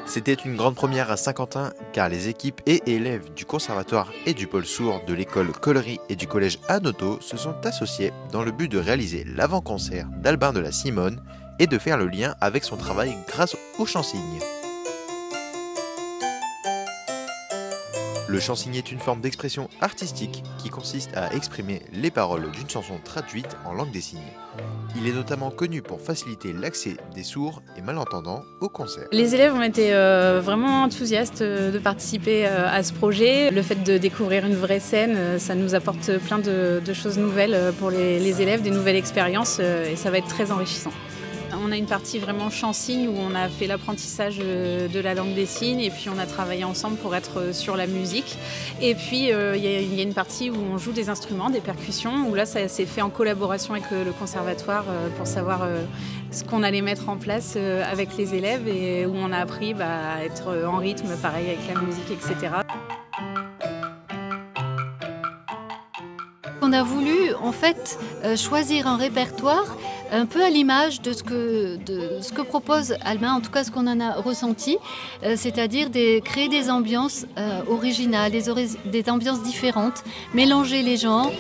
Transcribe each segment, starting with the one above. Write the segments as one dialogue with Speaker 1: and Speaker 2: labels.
Speaker 1: C'était une grande première à Saint-Quentin car les équipes et élèves du conservatoire et du pôle sourd de l'école Collery et du collège Anoto se sont associés dans le but de réaliser l'avant-concert d'Albin de la Simone et de faire le lien avec son travail grâce au chansigne. Le chansigne est une forme d'expression artistique qui consiste à exprimer les paroles d'une chanson traduite en langue des signes. Il est notamment connu pour faciliter l'accès des sourds et malentendants au concert.
Speaker 2: Les élèves ont été vraiment enthousiastes de participer à ce projet. Le fait de découvrir une vraie scène, ça nous apporte plein de choses nouvelles pour les élèves, des nouvelles expériences et ça va être très enrichissant. On a une partie vraiment chansigne où on a fait l'apprentissage de la langue des signes et puis on a travaillé ensemble pour être sur la musique. Et puis il y a une partie où on joue des instruments, des percussions, où là ça s'est fait en collaboration avec le conservatoire pour savoir ce qu'on allait mettre en place avec les élèves et où on a appris à être en rythme, pareil avec la musique, etc.
Speaker 3: On a voulu en fait choisir un répertoire un peu à l'image de ce que propose Albin, en tout cas ce qu'on en a ressenti, c'est-à-dire créer des ambiances originales, des ambiances différentes, mélanger les genres.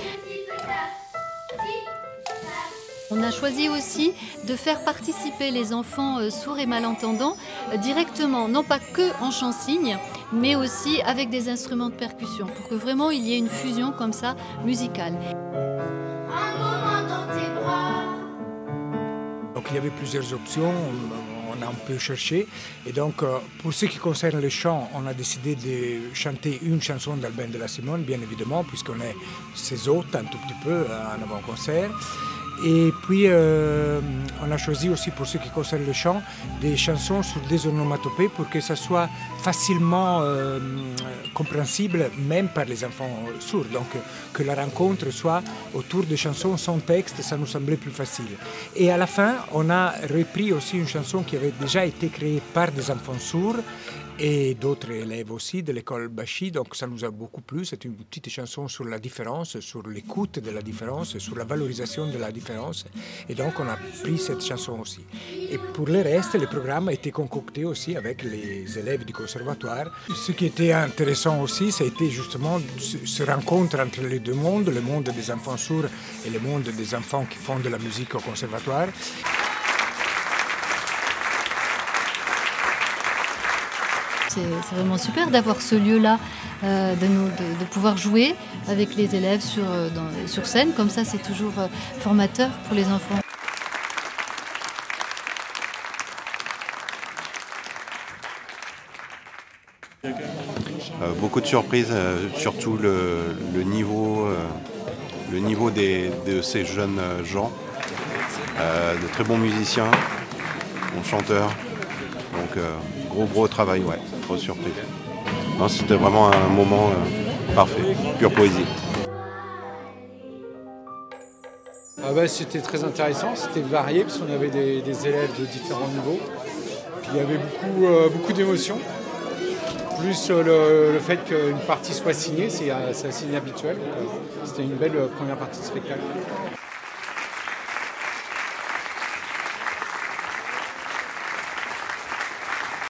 Speaker 3: On a choisi aussi de faire participer les enfants sourds et malentendants directement, non pas que en chansigne, mais aussi avec des instruments de percussion, pour que vraiment il y ait une fusion comme ça musicale.
Speaker 4: Donc il y avait plusieurs options, on a un peu cherché. Et donc pour ce qui concerne le chant, on a décidé de chanter une chanson d'Albin de la Simone, bien évidemment, puisqu'on est ses hôtes un tout petit peu en avant-concert. Et puis on a choisi aussi pour ce qui concerne le chant des chansons sur des onomatopées pour que ça soit facilement compréhensible même par les enfants sourds. Donc que la rencontre soit autour de chansons sans texte, ça nous semblait plus facile. Et à la fin, on a repris aussi une chanson qui avait déjà été créée par des enfants sourds et d'autres élèves aussi de l'école Bachy, donc ça nous a beaucoup plu. C'est une petite chanson sur la différence, sur l'écoute de la différence, sur la valorisation de la différence. Et donc on a pris cette chanson aussi. Et pour le reste, le programme a été concocté aussi avec les élèves du conservatoire. Ce qui était intéressant aussi, c'était justement ce rencontre entre les deux mondes, le monde des enfants sourds et le monde des enfants qui font de la musique au conservatoire.
Speaker 3: C'est vraiment super d'avoir ce lieu-là, de pouvoir jouer avec les élèves sur scène. Comme ça, c'est toujours formateur pour les enfants.
Speaker 5: Beaucoup de surprises, surtout le niveau de ces jeunes gens, de très bons musiciens, bons chanteurs. Donc gros travail, ouais, grosse surprise. C'était vraiment un moment parfait, pure poésie.
Speaker 6: C'était très intéressant, c'était varié parce qu'on avait des élèves de différents niveaux. Puis il y avait beaucoup d'émotions. Plus le fait qu'une partie soit signée, c'est assez inhabituel. C'était une belle première partie de spectacle.